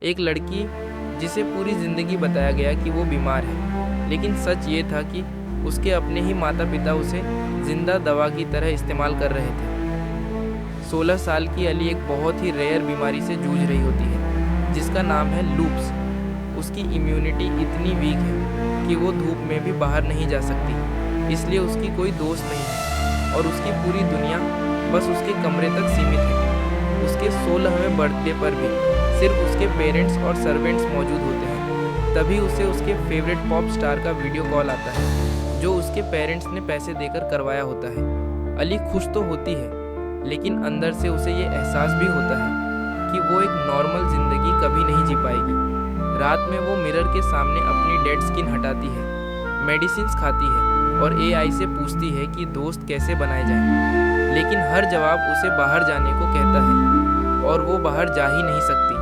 एक लड़की जिसे पूरी ज़िंदगी बताया गया कि वो बीमार है, लेकिन सच ये था कि उसके अपने ही माता पिता उसे जिंदा दवा की तरह इस्तेमाल कर रहे थे। 16 साल की अली एक बहुत ही रेयर बीमारी से जूझ रही होती है जिसका नाम है लूप्स। उसकी इम्यूनिटी इतनी वीक है कि वो धूप में भी बाहर नहीं जा सकती, इसलिए उसकी कोई दोस्त नहीं है और उसकी पूरी दुनिया बस उसके कमरे तक सीमित है। उसके 16वें बर्थडे पर भी सिर्फ उसके पेरेंट्स और सर्वेंट्स मौजूद होते हैं। तभी उसे उसके फेवरेट पॉप स्टार का वीडियो कॉल आता है जो उसके पेरेंट्स ने पैसे देकर करवाया होता है। अली खुश तो होती है, लेकिन अंदर से उसे ये एहसास भी होता है कि वो एक नॉर्मल ज़िंदगी कभी नहीं जी पाएगी। रात में वो मिरर के सामने अपनी डेड स्किन हटाती है, मेडिसिन्स खाती है और एआई से पूछती है कि दोस्त कैसे बनाए जाएं। लेकिन हर जवाब उसे बाहर जाने को कहता है और वो बाहर जा ही नहीं सकती।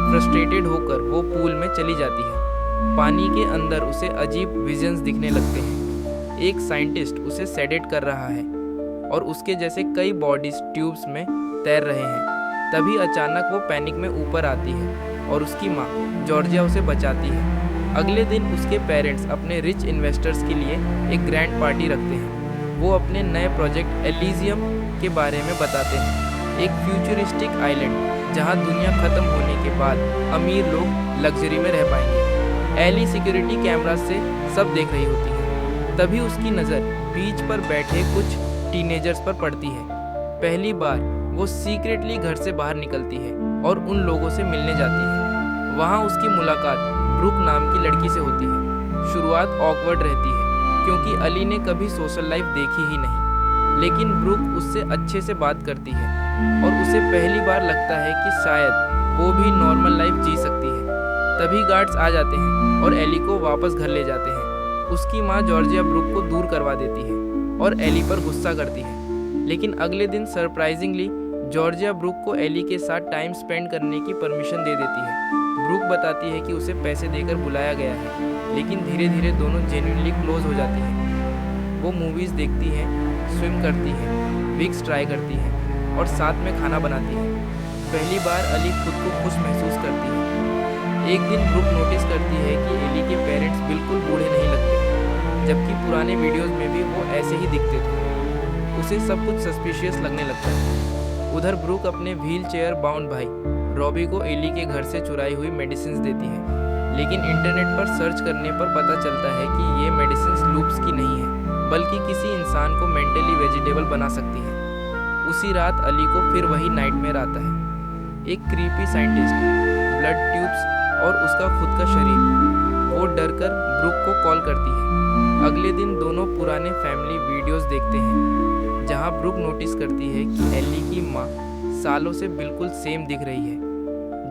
फ्रस्ट्रेटेड होकर वो पूल में चली जाती है। पानी के अंदर उसे अजीब विजन्स दिखने लगते हैं। एक साइंटिस्ट उसे सेडेट कर रहा है और उसके जैसे कई बॉडीज ट्यूब्स में तैर रहे हैं। तभी अचानक वो पैनिक में ऊपर आती है और उसकी माँ जॉर्जिया उसे बचाती है। अगले दिन उसके पेरेंट्स अपने रिच इन्वेस्टर्स के लिए एक ग्रैंड पार्टी रखते हैं। वो अपने नए प्रोजेक्ट एलिजियम के बारे में बताते हैं, एक फ्यूचरिस्टिक आइलैंड जहां दुनिया खत्म होने के बाद अमीर लोग लग्जरी में रह पाएंगे। एली सिक्योरिटी कैमरा से सब देख रही होती है। तभी उसकी नज़र बीच पर बैठे कुछ टीनेजर्स पर पड़ती है। पहली बार वो सीक्रेटली घर से बाहर निकलती है और उन लोगों से मिलने जाती है। वहाँ उसकी मुलाकात ब्रुक नाम की लड़की से होती है। शुरुआत ऑकवर्ड रहती है क्योंकि अली ने कभी सोशल लाइफ देखी ही नहीं, लेकिन ब्रुक उससे अच्छे से बात करती है और उसे पहली बार लगता है कि शायद वो भी नॉर्मल लाइफ जी सकती है। तभी गार्ड्स आ जाते हैं और एली को वापस घर ले जाते हैं। उसकी माँ जॉर्जिया ब्रुक को दूर करवा देती है और एली पर गुस्सा करती है, लेकिन अगले दिन सरप्राइजिंगली जॉर्जिया ब्रुक को एली के साथ टाइम स्पेंड करने की परमिशन दे देती है। ब्रुक बताती है कि उसे पैसे देकर बुलाया गया है, लेकिन धीरे धीरे दोनों जेन्युइनली क्लोज हो जाती हैं। वो मूवीज़ देखती हैं, स्विम करती हैं, विक्स ट्राई करती हैं और साथ में खाना बनाती है। पहली बार अली खुद को खुश महसूस करती है। एक दिन ब्रुक नोटिस करती है कि एली के पेरेंट्स बिल्कुल बूढ़े नहीं लगते, जबकि पुराने वीडियोस में भी वो ऐसे ही दिखते थे। उसे सब कुछ सस्पिशियस लगने लगता है। उधर ब्रुक अपने व्हील चेयर बाउंड भाई रॉबी को एली के घर से चुराई हुई मेडिसिन देती है, लेकिन इंटरनेट पर सर्च करने पर पता चलता है कि ये मेडिसिन लूप्स की नहीं है, बल्कि किसी इंसान को मेंटली वेजिटेबल बना सकती है। उसी रात अली को फिर वही नाइटमेयर आता है। एक क्रीपी साइंटिस्ट, ब्लड ट्यूब्स और उसका खुद का शरीर। वो डरकर ब्रुक को कॉल करती है। अगले दिन दोनों पुराने फैमिली वीडियोस देखते हैं, जहां ब्रुक नोटिस करती है कि एली की माँ सालों से बिल्कुल सेम दिख रही है।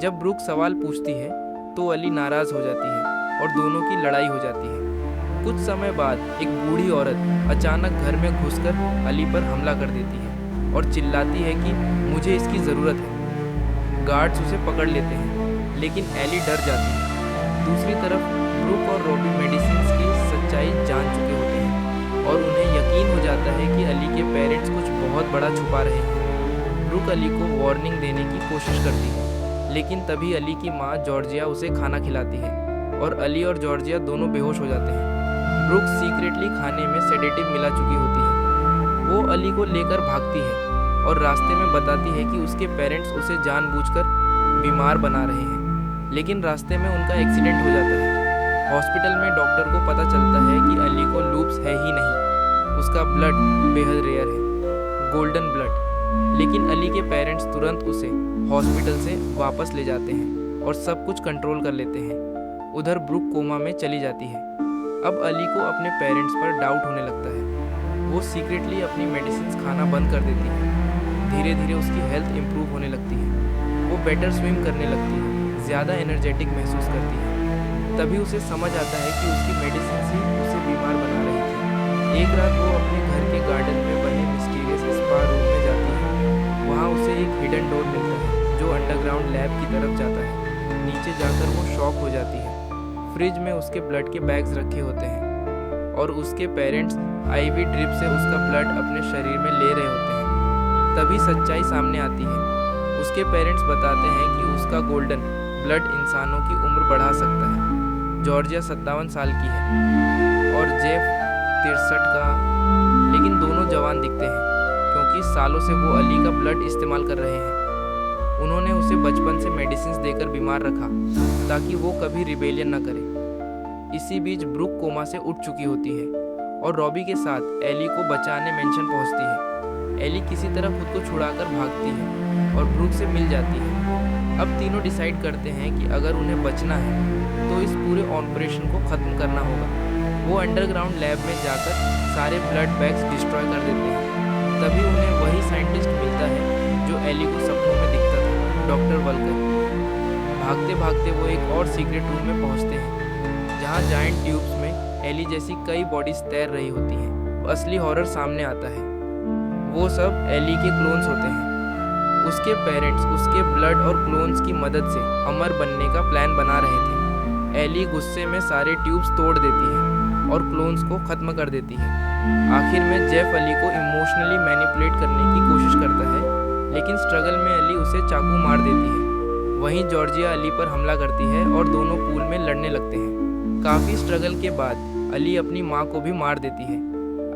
जब ब्रुक सवाल पूछती है तो अली नाराज़ हो जाती है और दोनों की लड़ाई हो जाती है। कुछ समय बाद एक बूढ़ी औरत अचानक घर में घुसकर अली पर हमला कर देती है और चिल्लाती है कि मुझे इसकी ज़रूरत है। गार्ड्स उसे पकड़ लेते हैं, लेकिन एली डर जाती है। दूसरी तरफ ब्रुक और रॉबी मेडिसिन की सच्चाई जान चुके होते हैं और उन्हें यकीन हो जाता है कि अली के पेरेंट्स कुछ बहुत बड़ा छुपा रहे हैं। ब्रुक अली को वार्निंग देने की कोशिश करती है, लेकिन तभी अली की माँ जॉर्जिया उसे खाना खिलाती है और अली और जॉर्जिया दोनों बेहोश हो जाते हैं। ब्रुक सीक्रेटली खाने में सेडेटिव मिला चुकी होती है। वो अली को लेकर भागती है और रास्ते में बताती है कि उसके पेरेंट्स उसे जानबूझकर बीमार बना रहे हैं, लेकिन रास्ते में उनका एक्सीडेंट हो जाता है। हॉस्पिटल में डॉक्टर को पता चलता है कि अली को लूप्स है ही नहीं, उसका ब्लड बेहद रेयर है, गोल्डन ब्लड। लेकिन अली के पेरेंट्स तुरंत उसे हॉस्पिटल से वापस ले जाते हैं और सब कुछ कंट्रोल कर लेते हैं। उधर ब्रुक कोमा में चली जाती है। अब अली को अपने पेरेंट्स पर डाउट होने लगता है। वो सीक्रेटली अपनी मेडिसिन खाना बंद कर देती है। धीरे धीरे उसकी हेल्थ इंप्रूव होने लगती है। वो बेटर स्विम करने लगती है, ज़्यादा एनर्जेटिक महसूस करती है। तभी उसे समझ आता है कि उसकी मेडिसिन ही उसे बीमार बना रही थी। एक रात वो अपने घर के गार्डन में बने मिस्टीरियस स्पा रूम में जाती है। वहाँ उसे एक हिडन डोर मिलता है जो अंडरग्राउंड लैब की तरफ जाता है। नीचे जाकर वो शॉक हो जाती है। फ्रिज में उसके ब्लड के बैग्स रखे होते हैं और उसके पेरेंट्स आईवी ड्रिप से उसका ब्लड अपने शरीर में ले रहे होते हैं। तभी सच्चाई सामने आती है। उसके पेरेंट्स बताते हैं कि उसका गोल्डन ब्लड इंसानों की उम्र बढ़ा सकता है। जॉर्जिया 57 साल की है और जेफ 63 का, लेकिन दोनों जवान दिखते हैं क्योंकि सालों से वो अली का ब्लड इस्तेमाल कर रहे हैं। उन्होंने उसे बचपन से मेडिसिन देकर बीमार रखा ताकि वो कभी रिबेलियन न करे। इसी बीच ब्रुक कोमा से उठ चुकी होती है और रॉबी के साथ एली को बचाने मेंशन पहुंचती है। एली किसी तरह खुद को छुड़ाकर भागती है और ब्रुक से मिल जाती है। अब तीनों डिसाइड करते हैं कि अगर उन्हें बचना है तो इस पूरे ऑपरेशन को ख़त्म करना होगा। वो अंडरग्राउंड लैब में जाकर सारे ब्लड बैग्स डिस्ट्रॉय कर देते हैं। तभी उन्हें वही साइंटिस्ट मिलता है जो एली को सपनों में दिखता था, डॉक्टर वल्कर। भागते भागते वो एक और सीक्रेट रूम में पहुंचते हैं जहां जायंट ट्यूब्स में एली जैसी कई बॉडीज तैर रही होती हैं। असली हॉरर सामने आता है। वो सब एली के क्लोन्स होते हैं। उसके पेरेंट्स उसके ब्लड और क्लोन्स की मदद से अमर बनने का प्लान बना रहे थे। एली गुस्से में सारे ट्यूब्स तोड़ देती है और क्लोन्स को ख़त्म कर देती है। आखिर में जेफ अली को इमोशनली मैनिपुलेट करने की कोशिश करता है, लेकिन स्ट्रगल में अली उसे चाकू मार देती है। वहीं जॉर्जिया अली पर हमला करती है और दोनों पूल में लड़ने लगते हैं। काफ़ी स्ट्रगल के बाद अली अपनी माँ को भी मार देती है।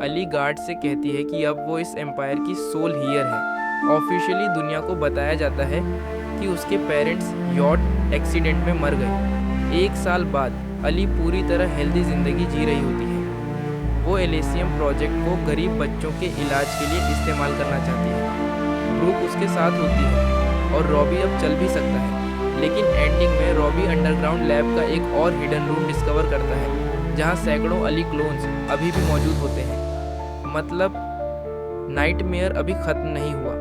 अली गार्ड से कहती है कि अब वो इस एम्पायर की सोल हीयर है। ऑफिशियली दुनिया को बताया जाता है कि उसके पेरेंट्स यॉट एक्सीडेंट में मर गए। 1 साल बाद अली पूरी तरह हेल्दी ज़िंदगी जी रही होती है। वो एलिसियम प्रोजेक्ट को गरीब बच्चों के इलाज के लिए इस्तेमाल करना चाहती है। ब्रूक उसके साथ होती है और रॉबी अब चल भी सकता है, लेकिन एंडिंग में रॉबी अंडरग्राउंड लैब का एक और हिडन रूम डिस्कवर करता है जहां सैकड़ों अली क्लोन्स अभी भी मौजूद होते हैं। मतलब नाइटमेयर अभी ख़त्म नहीं हुआ।